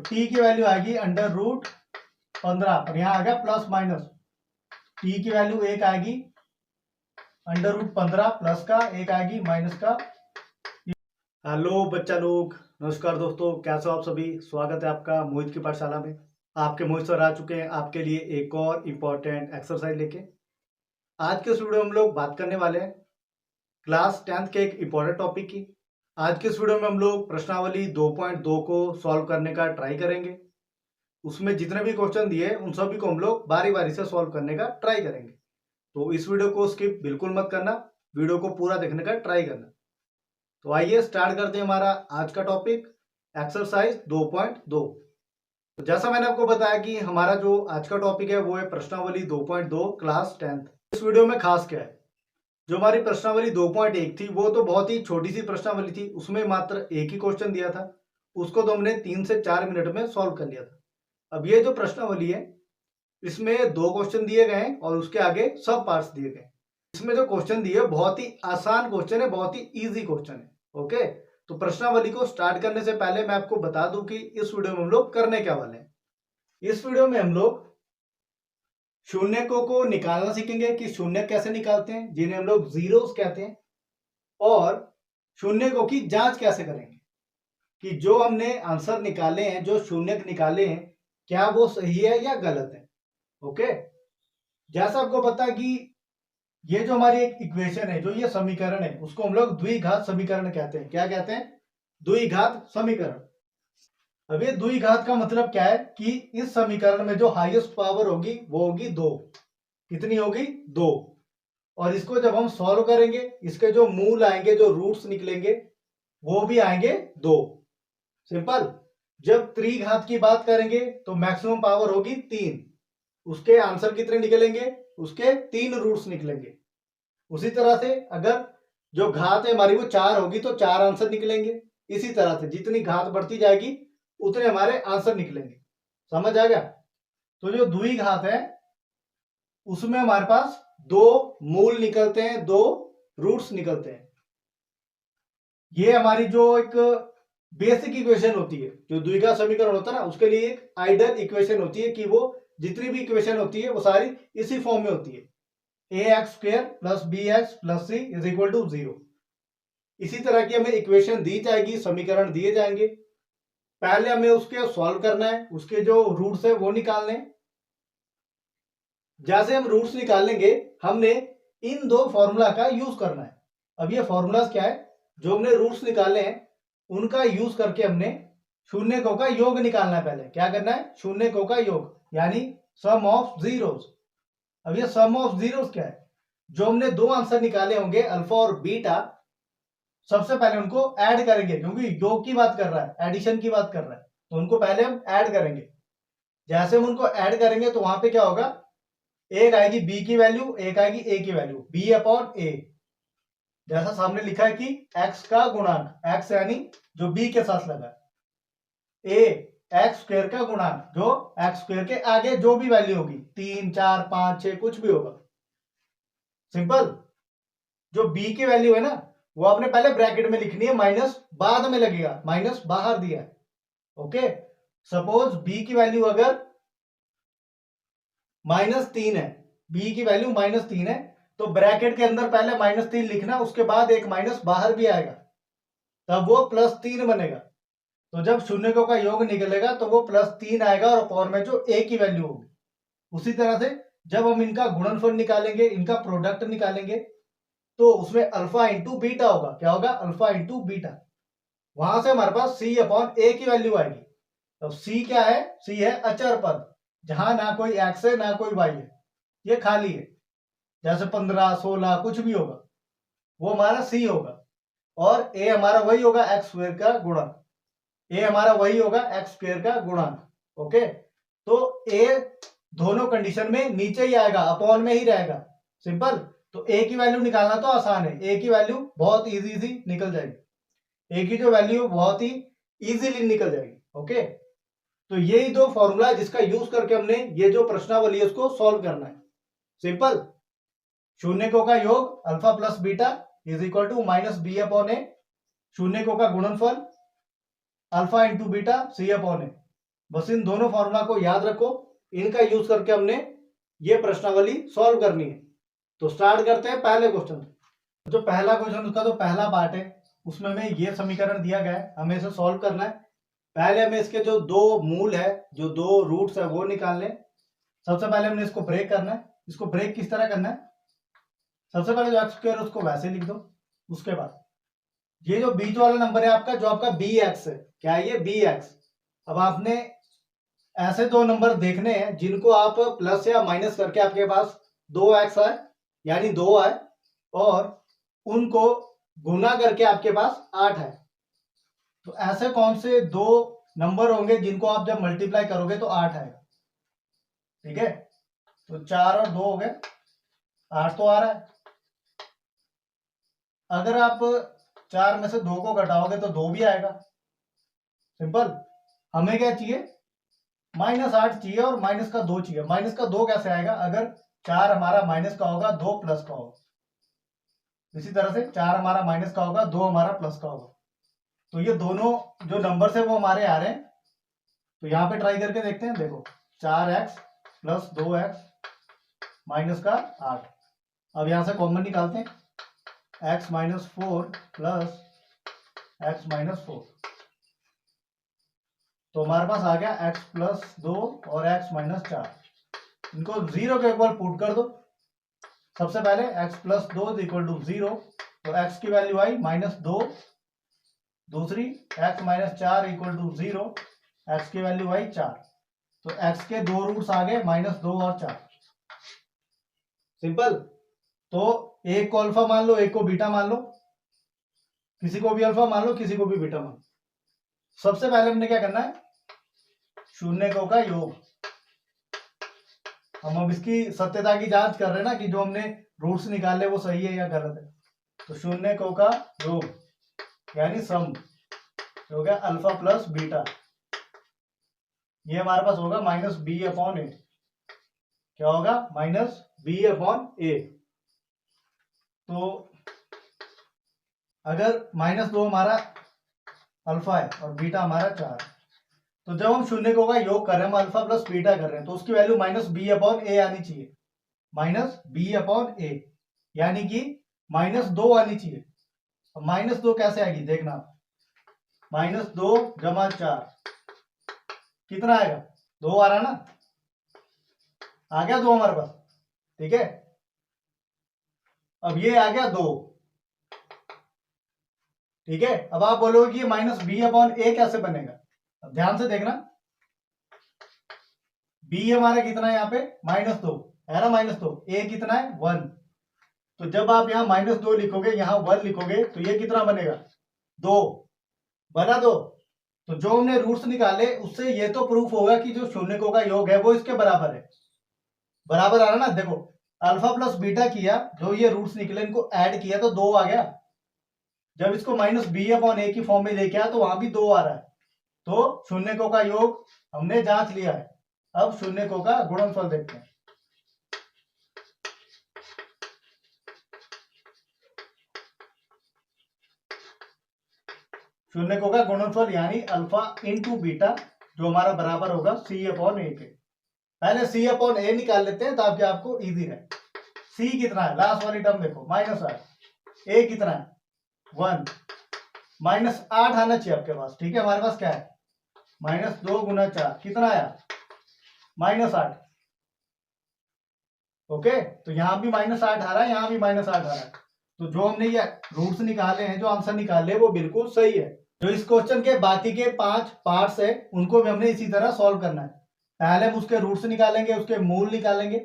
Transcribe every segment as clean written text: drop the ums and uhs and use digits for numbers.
T की value आएगी under root 15 और यहाँ आ गया प्लस माइनस, टी की वैल्यू एक आएगी अंडर रूट 15 प्लस का, एक आएगी माइनस का। हेलो बच्चा लोग, नमस्कार दोस्तों, कैसे हो आप सभी। स्वागत है आपका मोहित की पाठशाला में। आपके मोहित सर आ चुके हैं आपके लिए एक और इम्पोर्टेंट एक्सरसाइज लेके। आज के इस वीडियो में हम लोग बात करने वाले हैं क्लास 10th के एक इम्पोर्टेंट टॉपिक की। आज के इस वीडियो में हम लोग प्रश्नावली 2.2 को सॉल्व करने का ट्राई करेंगे। उसमें जितने भी क्वेश्चन दिए उन सभी को हम लोग बारी बारी से सॉल्व करने का ट्राई करेंगे। तो इस वीडियो को स्किप बिल्कुल मत करना, वीडियो को पूरा देखने का ट्राई करना। तो आइए स्टार्ट करते हैं हमारा आज का टॉपिक एक्सरसाइज 2.2। तो जैसा मैंने आपको बताया कि हमारा जो आज का टॉपिक है वो है प्रश्नावली 2.2 क्लास 10th। इस वीडियो में खास क्या है, जो हमारी प्रश्नावली 2.1 थी वो तो बहुत ही छोटी सी प्रश्नावली थी, उसमें मात्र एक ही क्वेश्चन दिया था, उसको तो हमने 3 से 4 मिनट में सॉल्व कर लिया था। अब ये जो प्रश्नावली है इसमें 2 क्वेश्चन दिए गए हैं और उसके आगे सब पार्ट्स दिए गए। इसमें जो क्वेश्चन दिए बहुत ही आसान क्वेश्चन है, बहुत ही इजी क्वेश्चन है। ओके, तो प्रश्नावली को स्टार्ट करने से पहले मैं आपको बता दूं कि इस वीडियो में हम लोग करने क्या वाले हैं। इस वीडियो में हम लोग शून्यकों को निकालना सीखेंगे कि शून्य कैसे निकालते हैं, जिन्हें हम लोग जीरोस कहते हैं, और शून्यकों की जांच कैसे करेंगे कि जो हमने आंसर निकाले हैं, जो शून्यक निकाले हैं, क्या वो सही है या गलत है। ओके, जैसा आपको पता है कि ये जो हमारी एक इक्वेशन है, जो ये समीकरण है, उसको हम लोग द्विघात समीकरण कहते हैं। क्या कहते हैं? द्विघात समीकरण। अब ये द्विघात का मतलब क्या है कि इस समीकरण में जो हाईएस्ट पावर होगी वो होगी 2। कितनी होगी? 2। और इसको जब हम सॉल्व करेंगे, इसके जो मूल आएंगे, जो रूट्स निकलेंगे, वो भी आएंगे 2। सिंपल। जब त्रिघात की बात करेंगे तो मैक्सिमम पावर होगी 3। उसके आंसर कितने निकलेंगे? उसके 3 रूट्स निकलेंगे। उसी तरह से अगर जो घात है हमारी वो 4 होगी तो 4 आंसर निकलेंगे। इसी तरह से जितनी घात बढ़ती जाएगी उतने हमारे आंसर निकलेंगे। समझ आ गया? तो जो द्विघात है उसमें हमारे पास 2 मूल निकलते हैं, 2 रूट्स निकलते हैं। ये हमारी जो एक बेसिक इक्वेशन होती है, जो द्विघात समीकरण होता है ना, उसके लिए एक आइडियल इक्वेशन होती है कि वो जितनी भी इक्वेशन होती है वो सारी इसी फॉर्म में होती है, ax² + bx + c = 0। इसी तरह की हमें इक्वेशन दी जाएगी, समीकरण दिए जाएंगे, पहले हमें उसके सॉल्व करना है, उसके जो रूट्स है वो निकालने हैं। जैसे हम रूट्स निकालेंगे हमने इन 2 फॉर्मूला का यूज करना है। अब ये फॉर्मूलाज क्या है? जो हमने रूट्स निकाले हैं उनका यूज करके हमने शून्यकों का योग निकालना है। पहले क्या करना है? शून्यकों का योग, यानी सम ऑफ जीरोस। अब ये सम ऑफ जीरोस क्या है? जो हमने 2 आंसर निकाले होंगे अल्फा और बीटा, सबसे पहले उनको ऐड करेंगे, क्योंकि योग की बात कर रहा है, एडिशन की बात कर रहा है, तो उनको पहले हम ऐड करेंगे। जैसे हम उनको ऐड करेंगे तो वहां पे क्या होगा? एक आएगी बी की वैल्यू, एक आएगी ए की वैल्यू, b/a। जैसा सामने लिखा है कि x का गुणांक, x यानी जो b के साथ लगा, a x² का गुणांक, जो x² के आगे जो भी वैल्यू होगी, 3, 4, 5, 6 कुछ भी होगा। सिंपल। जो b की वैल्यू है ना वो आपने पहले ब्रैकेट में लिखनी है, माइनस बाद में लगेगा, माइनस बाहर दिया है। ओके, सपोज b की वैल्यू अगर -3 है, b की वैल्यू -3 है, तो ब्रैकेट के अंदर पहले -3 लिखना, उसके बाद एक माइनस बाहर भी आएगा, तब वो +3 बनेगा। तो जब शून्यकों का योग निकलेगा तो वो +3 आएगा और अपोन में जो a की वैल्यू होगी। उसी तरह से जब हम इनका गुणनफल निकालेंगे, इनका प्रोडक्ट निकालेंगे, तो उसमें अल्फा इंटू बीटा होगा। क्या होगा? Alpha into beta. वहां से हमारे पास c/a की वैल्यू आएगी। तो c क्या है? c है अचर पद, जहां ना कोई x है ना कोई y है, ये खाली है। जैसे 15, 16 कुछ भी होगा, वो हमारा c होगा। और a हमारा वही होगा x² का गुणक, a हमारा वही होगा x² का गुणक। ओके, तो a दोनों कंडीशन में नीचे ही आएगा, अपॉन में ही रहेगा। सिंपल। तो a की वैल्यू निकालना तो आसान है, a की वैल्यू बहुत इजी निकल जाएगी, a की जो वैल्यू बहुत ही इजीली निकल जाएगी। ओके, तो यही 2 फॉर्मूला है जिसका यूज करके हमने ये जो प्रश्नावली है उसको सॉल्व करना है। सिंपल। शून्यकों का योग अल्फा प्लस बीटा = -b/a, शून्यकों का गुणनफल अल्फा इंटू बीटा c/a। बस इन दोनों फॉर्मूला को याद रखो, इनका यूज करके हमने ये प्रश्नावली सॉल्व करनी है। तो स्टार्ट करते हैं पहले क्वेश्चन। जो पहला क्वेश्चन उसका जो पहला पार्ट है उसमें हमें ये समीकरण दिया गया है, हमें इसे सॉल्व करना है। पहले हमें इसके जो दो मूल है, जो दो रूट्स है वो निकालने। सबसे पहले हमने इसको ब्रेक करना है। इसको ब्रेक किस तरह करना है, सबसे पहले जो एक्स स्क्वायर उसको वैसे लिख दो। उसके बाद ये जो बीच वाला नंबर है आपका, जो आपका बी एक्स है, क्या है ये बी एक्स। अब आपने ऐसे दो नंबर देखने हैं जिनको आप प्लस या माइनस करके आपके पास 2x आए यानी 2 आए, और उनको गुना करके आपके पास 8 है। तो ऐसे कौन से दो नंबर होंगे जिनको आप जब मल्टीप्लाई करोगे तो 8 आएगा। ठीक है, तो 4 और 2 हो गए, 8 तो आ रहा है। अगर आप 4 में से 2 को घटाओगे तो 2 भी आएगा। सिंपल। हमें क्या चाहिए, -8 चाहिए और माइनस का 2 चाहिए। माइनस का 2 कैसे आएगा, अगर 4 हमारा माइनस का होगा, 2 प्लस का होगा। इसी तरह से 4 हमारा माइनस का होगा, 2 हमारा प्लस का होगा। तो ये दोनों जो नंबर है वो हमारे आ रहे हैं। तो यहाँ पे ट्राई करके देखते हैं। देखो 4x प्लस 2x माइनस का 8। अब यहां से कॉमन निकालते हैं, x minus 4 plus x minus 4। तो हमारे पास आ गया x प्लस 2 और x माइनस 4। इनको 0 के इक्वल पुट कर दो। सबसे पहले x प्लस 2 इक्वल टू 0, तो x की वैल्यू आई -2। दूसरी x minus 4 equal to 0, x की वैल्यू आई 4। तो x के दो रूट्स आ गए -2 और 4। सिंपल। तो एक को अल्फा मान लो, एक को बीटा मान लो, किसी को भी अल्फा मान लो, किसी को भी बीटा मान लो। सबसे पहले हमने क्या करना है, शून्यकों का योग। हम अब इसकी सत्यता की जांच कर रहे हैं ना कि जो हमने रूट्स निकाले वो सही है या गलत है। तो शून्यकों का योग यानी सम हो गया अल्फा प्लस बीटा। ये हमारे पास होगा -b/a। क्या होगा, -b/a। तो अगर -2 हमारा अल्फा है और बीटा हमारा 4, तो जब हम शून्यकों का योग कर रहे हैं, हम अल्फा प्लस बीटा कर रहे हैं, तो उसकी वैल्यू -b/a आनी चाहिए। -b/a यानी कि -2 आनी चाहिए। -2 कैसे आएगी देखना, -2 जमा 4 कितना आएगा, 2 आ रहा ना, आ गया 2 हमारे पास। ठीक है, अब ये आ गया 2। ठीक है, अब आप बोलोगे कि -b/a कैसे बनेगा। अब ध्यान से देखना, b हमारा कितना है यहाँ पे -2 है ना, -2, a कितना है 1। तो जब आप यहाँ -2 लिखोगे, यहाँ 1 लिखोगे, तो ये कितना बनेगा 2 बना 2। तो जो हमने रूट्स निकाले उससे ये तो प्रूफ होगा कि जो शून्यकों का योग है वो इसके बराबर है। बराबर आ रहा ना, देखो अल्फा प्लस बीटा किया, जो ये रूट्स निकले इनको ऐड किया तो 2 आ गया। जब इसको -b/a की फॉर्म में लेके आया तो वहां भी 2 आ रहा है। तो शून्यकों का योग हमने जांच लिया है। अब शून्यकों का गुणनफल देखते हैं। शून्यकों का गुणनफल यानी अल्फा इंटू बीटा, जो हमारा बराबर होगा c/a के। पहले c/a निकाल लेते हैं ताकि आपको इजी रहे। c कितना है, लास्ट वाली टर्म देखो -8, a कितना है 1, -8 आना चाहिए आपके पास। ठीक है, हमारे पास क्या है -2 गुना 4 कितना आया -8। ओके, तो यहां भी -8 आ रहा है, यहां भी -8 आ रहा है। तो जो हमने ये रूट्स निकाले हैं, जो आंसर निकाले, वो बिल्कुल सही है। जो इस क्वेश्चन के बाकी के 5 पार्ट्स है उनको भी हमने इसी तरह सॉल्व करना है। पहले हम उसके रूट्स निकालेंगे, उसके मूल निकालेंगे,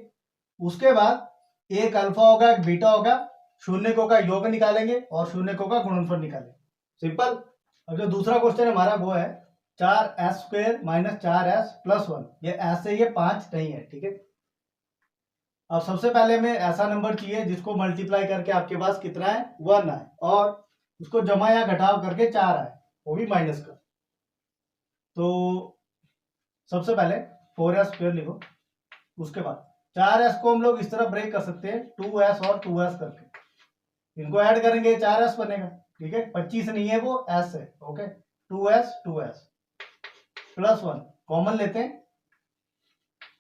उसके बाद एक अल्फा होगा एक बीटा होगा, शून्यकों का योग निकालेंगे और शून्यकों का गुणनफल निकालेंगे। सिंपल। अब जो दूसरा क्वेश्चन हमारा वो है 4s² - 4s + 1। ये ऐसे ये 5 नहीं है। ठीक है, अब सबसे पहले हमें ऐसा नंबर चाहिए जिसको मल्टीप्लाई करके आपके पास कितना है 1 आए, और उसको जमा या घटाव करके 4 आए, वो भी माइनस का। तो सबसे पहले 4s² लिखो। उसके बाद 4s को हम लोग इस तरह ब्रेक कर सकते हैं 2s और 2s करके। इनको ऐड करेंगे 4s बनेगा। ठीक है, 25 नहीं है वो s है। ओके, 2s 2s + 1 कॉमन लेते हैं,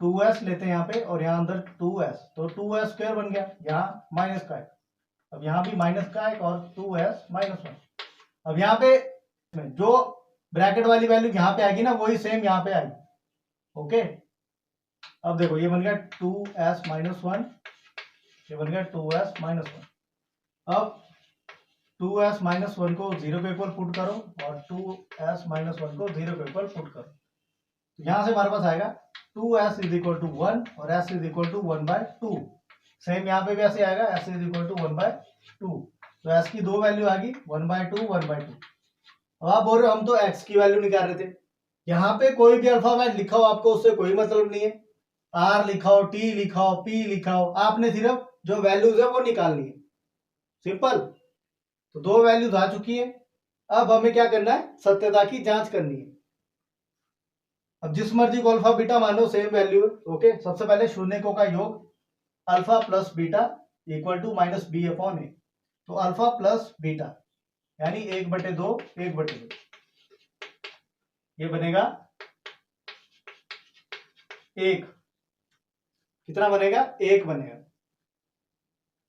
2s लेते हैं यहाँ पे और यहाँ अंदर 2s, तो 2s स्क्वायर बन गया, यहाँ माइनस का है, अब यहाँ भी माइनस का है और 2s माइनस 1। अब यहाँ पे जो ब्रैकेट वाली वैल्यू यहाँ पे आएगी ना वही सेम यहाँ पे आएगी। ओके, अब देखो ये बन गया 2s माइनस 1, ये बन गया 2s माइनस 1। अब 2s माइनस 1 को 0 के इक्वल पुट करो और 2s माइनस 1 को 0 के इक्वल पुट करो, तो यहां से हमारे पास आएगा 2s इज इक्वल टू 1 और s is equal to 1/2। Same यहाँ पे भी ऐसे आएगा, s इज इक्वल टू 1/2, तो s की दो वैल्यू आ गई 1/2 1/2। अब आप बोल रहे हो हम तो x की वैल्यू निकाल रहे थे, यहाँ पे कोई भी अल्फाबेट लिखा हो आपको उससे कोई मतलब नहीं है, r लिखा हो, t लिखा हो, p लिखा हो, आपने सिर्फ जो वैल्यूज है वो निकालनी है, सिंपल। तो दो वैल्यूज आ चुकी है, अब हमें क्या करना है, सत्यता की जांच करनी है। अब जिस मर्जी को अल्फा बीटा मानो सेम वैल्यू है। ओके, सबसे पहले शून्यकों का योग alpha plus beta equal to minus b upon a, तो अल्फा प्लस बीटा यानी 1/2 1/2, ये बनेगा 1, कितना बनेगा, 1 बनेगा।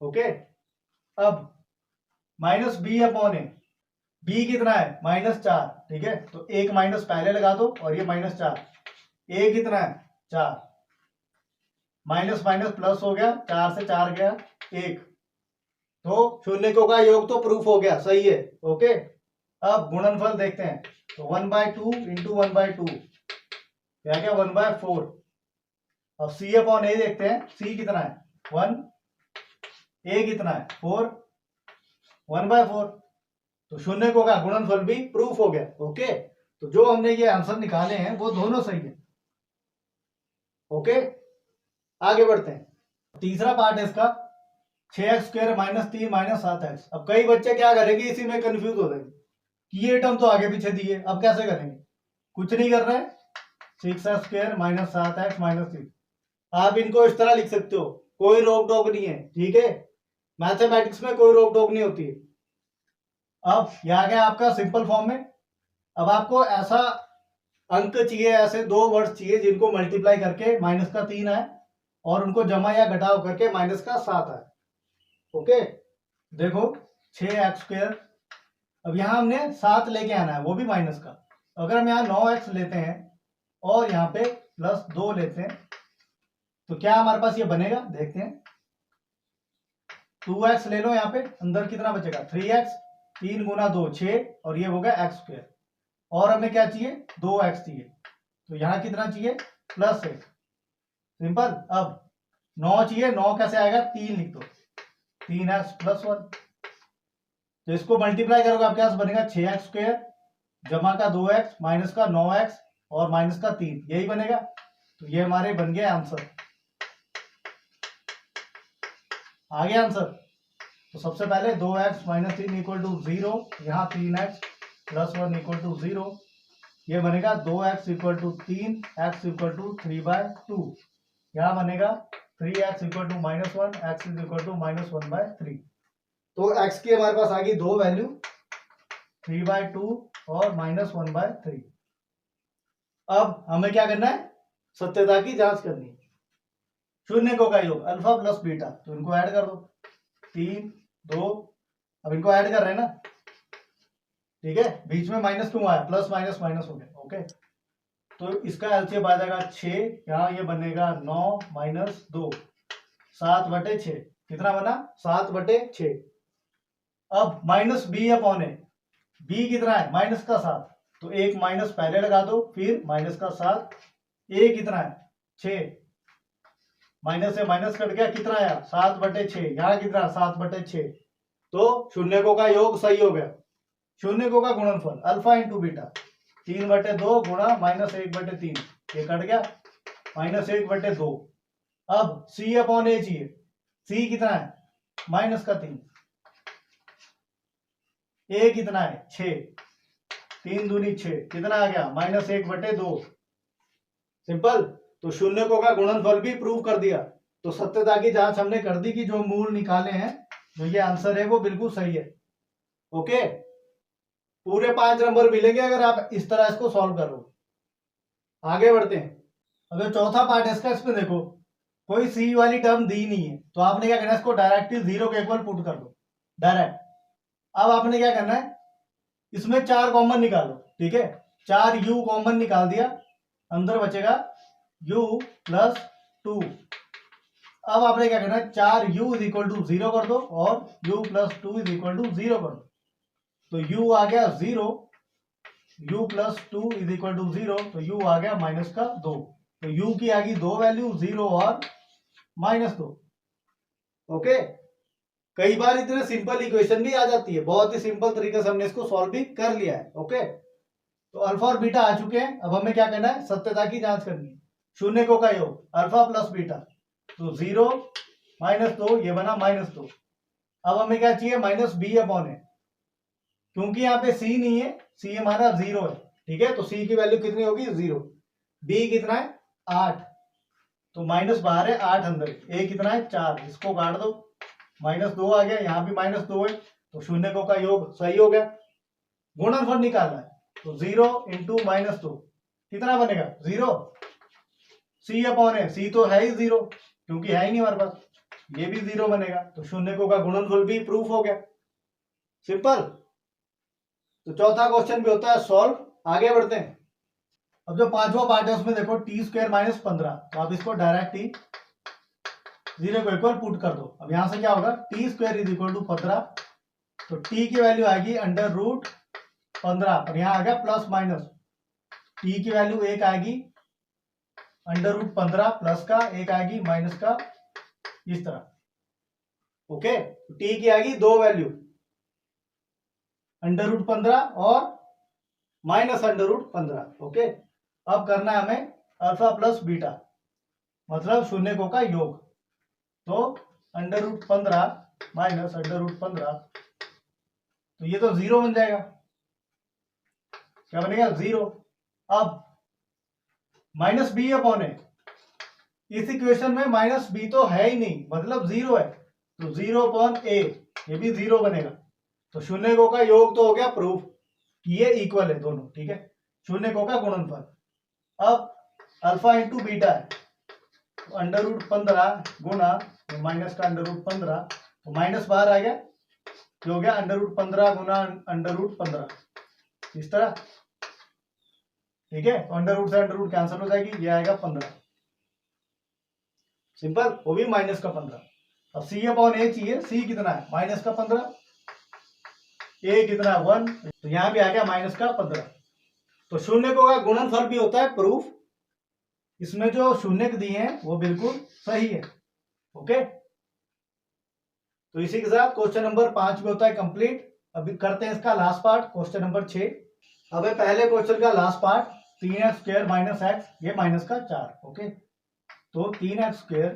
ओके, अब माइनस बी अपॉन ए, बी कितना है -4, ठीक है, तो 1 माइनस पहले लगा दो और ये -4, ए कितना है 4, माइनस माइनस प्लस हो गया, 4 से 4 गया 1, तो शून्यकों का योग तो प्रूफ हो गया, सही है। ओके, अब गुणनफल देखते हैं, तो 1/2 इंटू 1/2 क्या क्या 1/4। अब सी अपॉन ए देखते हैं, सी कितना है 1, ए कितना है 4, 1/4, तो शून्यकों का गुणनफल भी प्रूफ हो गया। ओके, तो जो हमने ये आंसर निकाले हैं वो दोनों सही है। ओके, आगे बढ़ते हैं। तीसरा पार्ट है इसका 6x square minus 3 minus 7x। अब कई बच्चे क्या करेंगे, इसी में कंफ्यूज हो जाएंगे कि ये टर्म तो आगे पीछे दिए, अब कैसे करेंगे, कुछ नहीं कर रहे, 6x square minus 7x minus 3, आप इनको इस तरह लिख सकते हो, कोई रोक टोक नहीं है, ठीक है, मैथमेटिक्स में कोई रोक टोक नहीं होती है। अब यह आ गया आपका सिंपल फॉर्म में। अब आपको ऐसा अंक चाहिए, ऐसे दो वर्ड्स चाहिए जिनको मल्टीप्लाई करके माइनस का 3 आए और उनको जमा या घटाव करके माइनस का 7 आए। ओके, देखो 6x स्क्वायर, अब यहां हमने 7 लेके आना है, वो भी माइनस का। अगर हम यहाँ 9x लेते हैं और यहाँ पे प्लस 2 लेते हैं तो क्या हमारे पास ये बनेगा, देखते हैं। 2x ले लो, यहाँ पे अंदर कितना बचेगा 3x, 3 गुना 2 6, और ये हो गया x स्क्वायर, और हमें क्या चाहिए 2x चाहिए, तो यहाँ कितना चाहिए +1, सिंपल। अब 9 चाहिए, 9 कैसे आएगा, 3 लिख दो, 3x + 1, तो इसको मल्टीप्लाई करोगे आपके पास बनेगा 6x स्क्वायर जमा का 2x माइनस का 9x और माइनस का 3, यही बनेगा। तो ये हमारे बन गए आंसर, आ गया आंसर। तो सबसे पहले 2x माइनस 3 इक्वल टू 0, यहाँ 3x + 1 इक्वल टू 0, ये बनेगा 2x equal to 3, x equal to 3/2, यहाँ बनेगा 3x equal to -1, x is equal to -1/3। तो x की हमारे पास आ गई दो वैल्यू, 3/2 और -1/3। अब हमें क्या करना है, सत्यता की जांच करनी है। शून्यकों का योग अल्फा प्लस बीटा, तो इनको ऐड कर दो, 3 2, अब इनको ऐड कर रहे हैं ना, ठीक है, बीच में माइनस क्यों आया, प्लस माइनस माइनस हो गया। ओके, तो इसका एलसीएम आ जाएगा 6, यहाँ ये बनेगा 9 - 2, 7/6, कितना बना 7/6। अब माइनस बी अपॉन ए, बी कितना है -7, तो एक माइनस पहले लगा दो फिर माइनस का 7, ए कितना है 6, माइनस से माइनस कट गया, कितना आया 7/6, यहाँ कितना 7/6, तो शून्यकों का योग सही हो गया। शून्यकों का गुणनफल अल्फा इंटू बीटा, 3/2 गुणा -1/3, ये कट गया -1/2। अब सी अपॉन ए चाहिए, सी कितना है -3, ए कितना है 6, 3 दूनी 6, कितना आ गया -1/2, सिंपल। तो शून्यकों का गुणनफल भी प्रूव कर दिया। तो सत्यता की जांच हमने कर दी कि जो मूल निकाले हैं, जो ये आंसर है वो बिल्कुल सही है। ओके, पूरे 5 नंबर मिलेंगे अगर आप इस तरह इसको सॉल्व करो। आगे बढ़ते हैं। अब जो चौथा पार्ट है इसका, इसमें देखो कोई सी वाली टर्म दी नहीं है, तो आपने क्या करना है, इसको डायरेक्टली जीरो के इक्वल पुट कर दो डायरेक्ट। अब आपने क्या करना है, इसमें 4 कॉमन निकालो, ठीक है। 4 u कॉमन निकाल दिया, अंदर बचेगा u प्लस 2। अब आपने क्या करना है, 4 u इज इक्वल टू 0 कर दो और u plus 2 is equal to 0 कर दो। तो u आ गया 0, u plus 2 is equal to 0, तो u आ गया -2। तो u की आ गई 2 वैल्यू, 0 और -2। ओके, कई बार इतने सिंपल इक्वेशन भी आ जाती है, बहुत ही सिंपल तरीके से हमने इसको सॉल्व भी कर लिया है। ओके, तो अल्फा और बीटा आ चुके हैं। अब हमें क्या करना है, सत्यता की जांच करनी है। शून्यकों का योग अल्फा प्लस बीटा, तो 0 -2, ये बना -2। अब हमें क्या चाहिए, -b/a, क्योंकि यहाँ पे c नहीं है, c हमारा 0 है, ठीक है। तो c की वैल्यू कितनी होगी, 0। b कितना है, 8, तो माइनस बाहर है, 8 अंदर, a कितना है, 4, इसको काट दो, -2 आ गया, यहाँ भी -2 है, तो शून्यकों का योग सही हो गया। गुणनफल निकालना है, तो 0 इंटू -2 कितना बनेगा, 0। c/a, c तो है ही 0, क्योंकि है ही नहीं हमारे पास, ये भी 0 बनेगा, तो शून्यकों का गुणनफल भी प्रूफ हो गया। सिंपल। तो चौथा क्वेश्चन भी होता है सॉल्व। आगे बढ़ते हैं। अब जो पांचवा पार्ट है उसमें देखो t² - 15, तो आप इसको डायरेक्ट ही 0 को इक्वल पुट कर दो। अब यहां से क्या होगा, t² इज इक्वल टू 15, तो t की वैल्यू आएगी √15, और यहां आ गया प्लस माइनस, t की वैल्यू 1 आएगी √15 प्लस का, 1 आएगी माइनस का, इस तरह। ओके, t की आएगी 2 वैल्यू, √15 और -√15। ओके, अब करना है हमें अल्फा प्लस बीटा, मतलब शून्यकों का योग, तो √15 माइनस √15, तो ये तो 0 बन जाएगा। क्या बनेगा, 0। अब -b/a, इस इक्वेशन में -b तो है ही नहीं, मतलब 0 है, तो 0/a, ये भी 0 बनेगा। तो शून्यकों का योग तो हो गया प्रूफ कि ये इक्वल है दोनों, ठीक है। शून्यकों का गुणनफल। अब अल्फा इंटू बीटा है, तो √15 गुना माइनस का √15, तो माइनस बाहर आ गया, जो हो गया √15 गुना √15, इस तरह, ठीक है। तो अंडर रूट से अंडर रूट कैंसिल हो जाएगी, ये आएगा 15, सिंपल, वो भी -15। अब c/a चाहिए, c कितना है, -15, a कितना है, 1, तो यहां भी आ गया -15। तो शून्यकों का गुणनफल भी होता है प्रूफ। इसमें जो शून्यक दिए हैं वो बिल्कुल सही है। ओके, तो इसी के साथ क्वेश्चन नंबर 5 भी होता है कंप्लीट। अभी करते हैं इसका लास्ट पार्ट, क्वेश्चन नंबर 6। अब है पहले क्वेश्चन का लास्ट पार्ट, 3x² - x, ये -4। ओके, तो 3x²,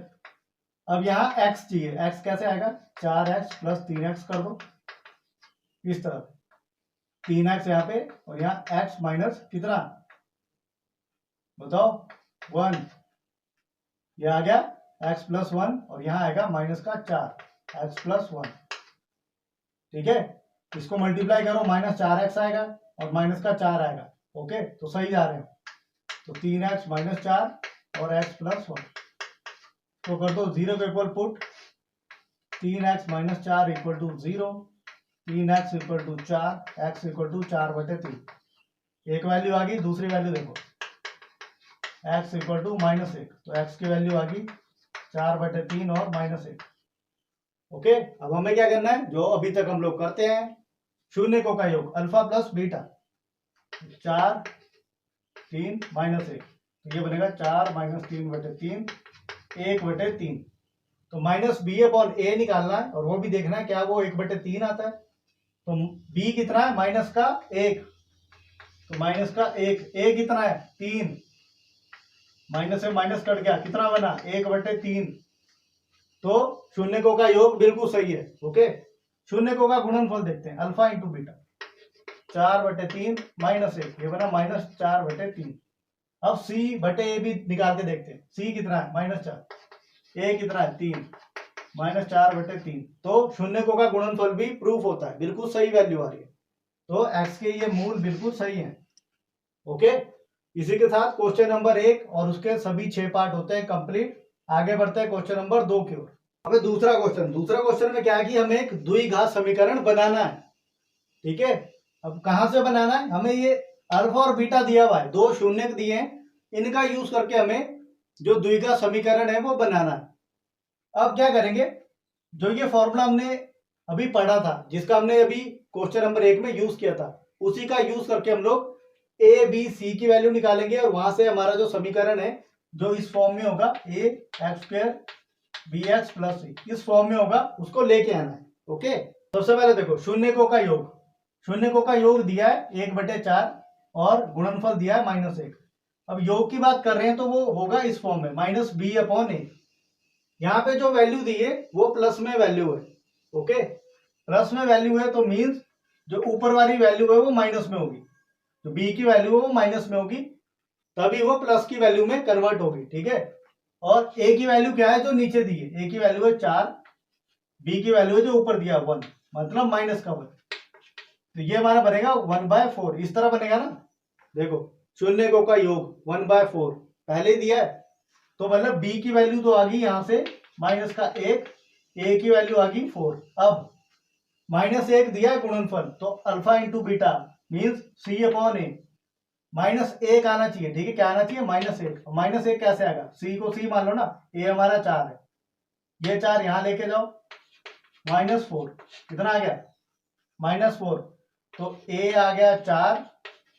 अब यहाँ x चाहिए, x कैसे आएगा, 4x + 3x कर दो, इस तरह 3x यहाँ पे, और यहाँ x माइनस कितना, बताओ, 1, ये आ गया x + 1, और यहाँ आएगा -4, x + 1, ठीक है। इसको मल्टीप्लाई करो, -4x आएगा और -4 आएगा। ओके, तो सही जा रहे हैं। तो 3x - 4 और x + 1, तो कर दो 0 के equal put, 3x - 4 = 0, 3x = 4, x = 4/3। एक वैल्यू आ गई, दूसरी वैल्यू देखो, x = -1, तो x की वैल्यू आ गई 4/3 और -1। ओके, अब हमें क्या करना है, जो अभी तक हम लोग करते हैं, शून्यकों का योग अल्फा प्लस बीटा, 4 3 -1, तो ये बनेगा 4 - 3/3, 1/3। तो -b/a निकालना है, और वो भी देखना है क्या वो 1/3 आता है। तो b कितना है, -1, तो -1, a कितना है, 3, माइनस से माइनस कट गया, कितना बना, 1/3। तो शून्यकों का योग बिल्कुल सही है। ओके, शून्यकों का गुणनफल देखते हैं, अल्फा इंटू बीटा, 4/3 -1, ये बना -4/3। अब c/a भी निकाल के देखते हैं, c कितना है, -4, a कितना है, 3, -4/3। तो शून्यकों का गुणनफल भी प्रूफ होता है, बिल्कुल सही वैल्यू आ रही है। तो x के ये मूल बिल्कुल सही है। ओके, इसी के साथ क्वेश्चन नंबर 1 और उसके सभी 6 पार्ट होते हैं कंप्लीट। आगे बढ़ते हैं क्वेश्चन नंबर 2 की ओर। अब दूसरा क्वेश्चन में क्या है कि हमें एक द्विघात समीकरण बनाना है। ठीक है, अब कहां से बनाना है, हमें ये अल्फा और बीटा दिया हुआ है, दो शून्य दिए हैं, इनका यूज करके हमें जो द्विघात समीकरण है वो बनाना है। अब क्या करेंगे, जो ये फॉर्मूला हमने अभी पढ़ा था, जिसका हमने अभी क्वेश्चन नंबर 1 में यूज किया था, उसी का यूज करके हम लोग ए बी सी की वैल्यू निकालेंगे और वहां से हमारा जो समीकरण है जो इस फॉर्म में होगा a x square b x plus c, इस फॉर्म में होगा, उसको लेके आना है। ओके, सबसे पहले देखो शून्यकों का योग, शून्यकों का योग दिया है 1/4 और गुणनफल दिया है -1। अब योग की बात कर रहे हैं तो वो होगा इस फॉर्म में -b/a। यहाँ पे जो वैल्यू दी है वो प्लस में वैल्यू है। ओके, प्लस में वैल्यू है तो मीन्स जो ऊपर वाली वैल्यू है वो माइनस में होगी, तो b की वैल्यू है वो माइनस में होगी, तभी वो प्लस की वैल्यू में कन्वर्ट होगी। ठीक है, और a की वैल्यू क्या है जो नीचे दी है, a की वैल्यू है 4, b की वैल्यू है जो ऊपर दिया 1, मतलब -1, तो ये हमारा बनेगा 1/4, इस तरह बनेगा ना। देखो शून्यकों का योग 1/4 पहले ही दिया है, तो मतलब b की वैल्यू तो आ गई यहाँ से -1, a की वैल्यू आ गई 4। अब -1 दिया है गुणनफल, तो alpha into beta means c/a, -1 आना चाहिए। ठीक है, क्या आना चाहिए, -1। -1 कैसे आएगा, c को c मान लो ना, a हमारा 4 है, ये 4 यहां लेके जाओ, -4 कितना आ गया, -4, तो a आ गया 4,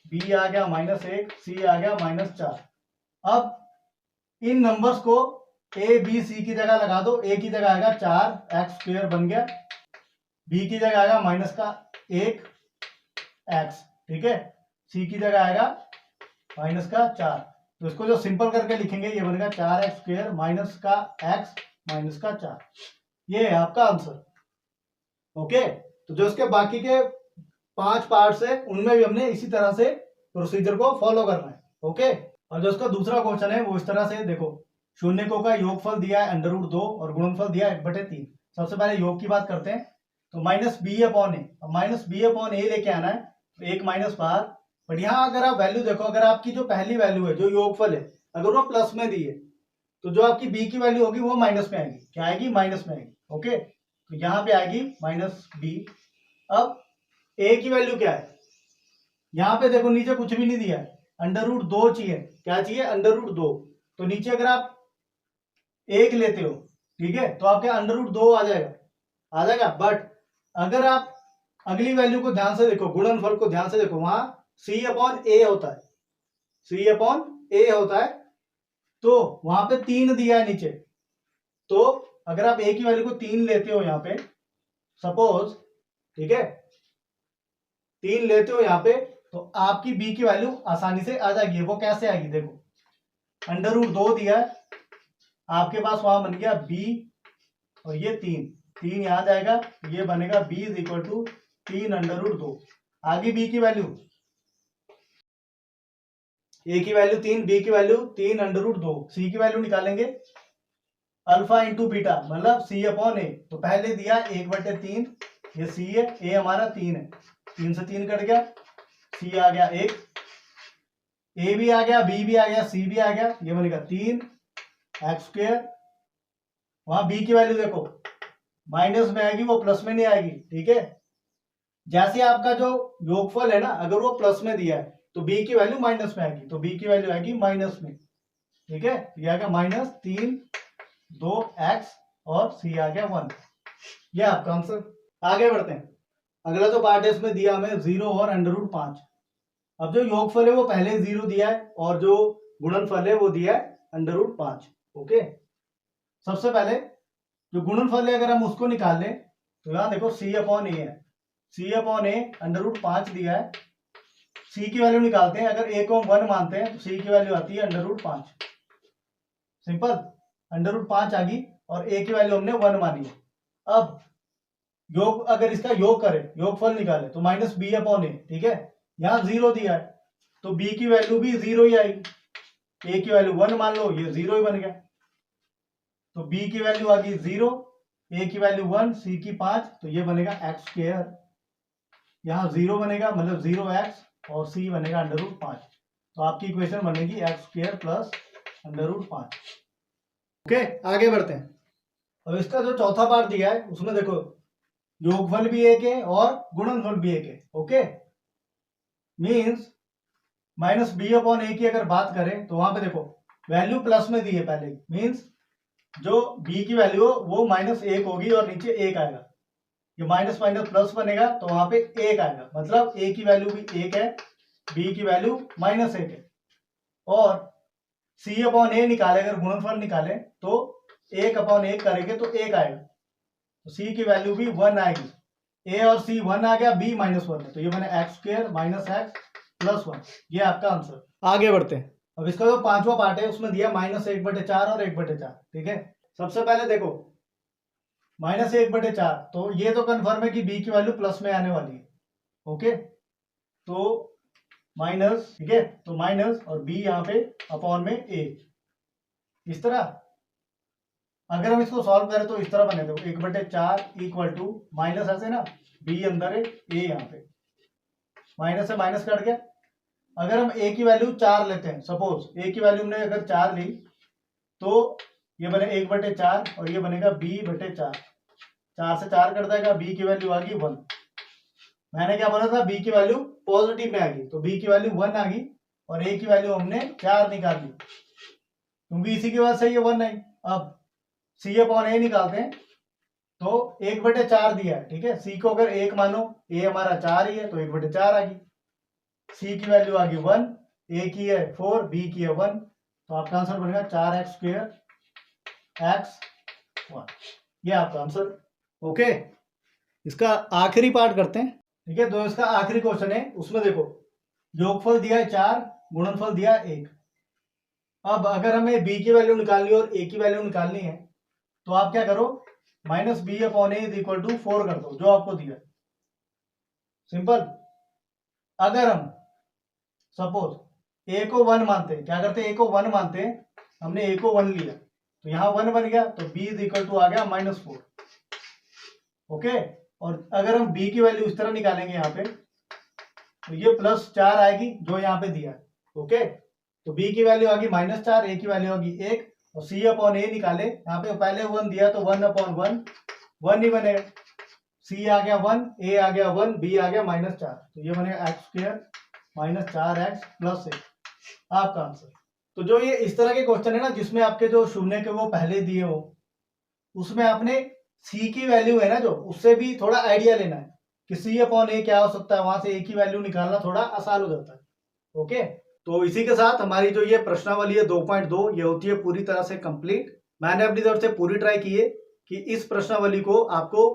b आ गया -1, c आ गया -4। अब इन नंबर्स को a b c की जगह लगा दो, a की जगह आएगा 4x² बन गया, b की जगह आएगा -1 x, ठीक है, c की जगह आएगा -4, तो इसको जो सिंपल करके लिखेंगे ये बनेगा 4x² -x -4, ये है आपका आंसर। ओके, तो जो इसके बाकी के 5 पार्ट्स है उनमें भी हमने इसी तरह से प्रोसीजर को फॉलो करना है। ओके, और जो इसका दूसरा क्वेश्चन है वो इस तरह से देखो, शून्यकों का योगफल दिया है √2 और गुणनफल दिया है 1/3। सबसे पहले योग की बात करते हैं, तो -b/a, -b/a लेके आना है, तो एक माइनस बाहर। बट यहाँ अगर आप वैल्यू देखो, अगर आपकी जो पहली वैल्यू है जो योगफल है अगर वो प्लस में दी है, तो जो आपकी b की वैल्यू होगी वो माइनस में आएगी, क्या आएगी, माइनस में आएगी। ओके, तो यहाँ पे आएगी -b। अब a की वैल्यू क्या है, यहाँ पे देखो नीचे कुछ भी नहीं दिया है, √2 चाहिए, क्या चाहिए, √2, तो नीचे अगर आप 1 लेते हो, ठीक है, तो आपके √2 आ जाएगा। बट अगर आप अगली वैल्यू को ध्यान से देखो, गुणनफल को ध्यान से देखो, वहां c/a होता है, c/a होता है, तो वहां पे 3 दिया है नीचे, तो अगर आप a की वैल्यू को 3 लेते हो यहाँ पे सपोज, ठीक है, 3 लेते हो यहाँ पे, तो आपकी b की वैल्यू आसानी से आ जाएगी। वो कैसे आएगी, देखो √2 दिया है आपके पास, वहां बन गया b और ये 3 यहां जाएगा, ये बनेगा b = 3 √2। आगे b की वैल्यू, a की वैल्यू 3, b की वैल्यू 3 √2, c की वैल्यू निकालेंगे अल्फा इंटू बीटा मतलब c/a, तो पहले दिया 1/3, ये c है, a हमारा 3 है, 3 से 3 कट गया, c आ गया 1, a भी आ गया, b भी आ गया, c भी आ गया, ये बनेगा 3x²। वहां b की वैल्यू देखो माइनस में आएगी, वो प्लस में नहीं आएगी। ठीक है, जैसे आपका जो योगफल है ना, अगर वो प्लस में दिया है तो b की वैल्यू माइनस में आएगी, तो b की वैल्यू आएगी माइनस में। ठीक है, ये आ गया -3 2x और c आ गया 1, ये आपका आंसर। आगे बढ़ते हैं, अगला जो पार्ट है इसमें दिया हमें 0 और √5। अब जो योगफल है वो पहले 0 दिया है और जो गुणनफल है वो दिया है √5। ओके, सबसे पहले जो गुणनफल है अगर हम उसको निकाल लें तो यहां देखो c/a है, c/a √5 दिया है, c की वैल्यू निकालते हैं, अगर a को हम 1 मानते हैं तो c की वैल्यू आती है √5, सिंपल, √5 आ गई और a की वैल्यू हमने 1 मानी है। अब योग, अगर इसका योग करें, योगफल निकाले तो -b/a, ठीक है, यहाँ 0 दिया है तो b की वैल्यू भी 0 ही आएगी, a की वैल्यू 1 मान लो, ये 0 ही बन गया, तो b की वैल्यू आ गई 0, a की वैल्यू 1, c की 5, तो ये बनेगा x², यहाँ 0 बनेगा मतलब 0x और c बनेगा √5। तो आपकी इक्वेशन बनेगी x square plus under root 5। Okay, आगे बढ़ते हैं। अब इसका जो चौथा पार्ट दिया है उसमें देखो योगफल भी एक है और गुणनफल भी एक है। Okay, means minus b upon a की अगर बात करें तो वहां पे देखो वैल्यू प्लस में दी है पहले, मीन्स जो b की वैल्यू हो वो -1 होगी और नीचे 1 आएगा। ये माइनस माइनस प्लस बनेगा तो वहां पे 1 आएगा, मतलब a की वैल्यू भी 1 है, b की वैल्यू -1 है। और c अपॉन a निकाले, अगर गुणनफल निकाले तो 1 अपॉन 1 करेंगे तो 1 आएगा, तो c की वैल्यू भी 1 आएगी। a और c 1 आ गया, b -1 है, तो ये बने x square minus x plus 1। ये आपका आंसर। आगे बढ़ते हैं। अब इसका जो पांचवा पार्ट है उसमें दिया -1/4 और 1/4। ठीक है, सबसे पहले देखो -1/4, तो ये तो कंफर्म है कि b की वैल्यू प्लस में आने वाली है। ओके, तो माइनस, ठीक है, तो माइनस और b यहाँ पे अपॉन में a। इस तरह अगर हम इसको सॉल्व करें तो इस तरह बने, देखो 1/4 इक्वल टू माइनस ऐसे ना, b अंदर है, a यहाँ पे, माइनस से माइनस कट गया। अगर हम a की वैल्यू 4 लेते हैं, सपोज a की वैल्यू हमने अगर 4 ली तो ये बने 1/4 और ये बनेगा b/4। 4 से 4 कट जाएगा, b की वैल्यू आ गई 1। मैंने क्या बोला था, b की वैल्यू पॉजिटिव में आ गई, तो b की वैल्यू 1 आ गई और a की वैल्यू हमने 4 निकाल ली, क्योंकि इसी की वजह से ये 1 आई। अब c अपॉन a निकालते हैं तो 1/4 दिया है। ठीक है, c को अगर 1 मानो, a हमारा 4 ही है, तो 1/4 आ गई। c की वैल्यू आ गई 1, a की है 4, b की है 1, तो आपका आंसर बनेगा 4x स्क्वायर x1। ये आपका आंसर। ओके, इसका आखिरी पार्ट करते हैं। ठीक है, तो इसका आखिरी क्वेश्चन है, उसमें देखो योगफल दिया है 4, गुणनफल दिया है 1। अब अगर हमें b की वैल्यू निकालनी है और a की वैल्यू निकालनी है तो आप क्या करो, -b upon a is equal to 4 कर दो, जो आपको दिया। सिंपल। अगर हम सपोज a को 1 मानते हैं, क्या करते हैं, a को 1 मानते हैं, हमने a को 1 लिया तो यहाँ 1 बन गया, तो b इज इक्वल टू आ गया -4। ओके, और अगर हम b की वैल्यू इस तरह निकालेंगे यहाँ पे तो ये +4 आएगी जो यहाँ पे दिया है। ओके, तो b की वैल्यू आ गई -4, a की वैल्यू आ गई 1, और c अपॉन a निकाले, यहाँ पे पहले 1 दिया तो 1 अपॉन 1 ही बनेगा। c आ गया 1, a आ गया 1, b आ गया -4, तो ये बनेगा एक्स स्क्वायर -4x प्लस 1, आपका आंसर। तो जो ये इस तरह के क्वेश्चन है ना, जिसमें आपके जो शून्य के वो पहले दिए हो, उसमें आपने c की वैल्यू है ना जो, उससे भी थोड़ा आइडिया लेना है कि c अपॉन a क्या हो सकता है, वहां से a की वैल्यू निकालना थोड़ा आसान हो जाता है। ओके, तो इसी के साथ हमारी जो ये प्रश्नावली है 2.2 ये होती है पूरी तरह से कंप्लीट। मैंने अपनी तरफ से पूरी ट्राई की है कि इस प्रश्नावली को आपको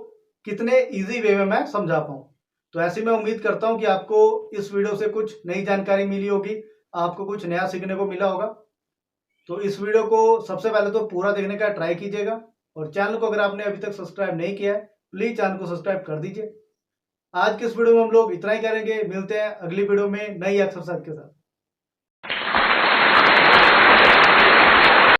कितने इजी वे में मैं समझा पाऊं। तो ऐसी मैं उम्मीद करता हूं कि आपको इस वीडियो से कुछ नई जानकारी मिली होगी, आपको कुछ नया सीखने को मिला होगा। तो इस वीडियो को सबसे पहले तो पूरा देखने का ट्राई कीजिएगा, और चैनल को अगर आपने अभी तक सब्सक्राइब नहीं किया है प्लीज चैनल को सब्सक्राइब कर दीजिए। आज के इस वीडियो में हम लोग इतना ही करेंगे, मिलते हैं अगली वीडियो में नई एक्सरसाइज के साथ।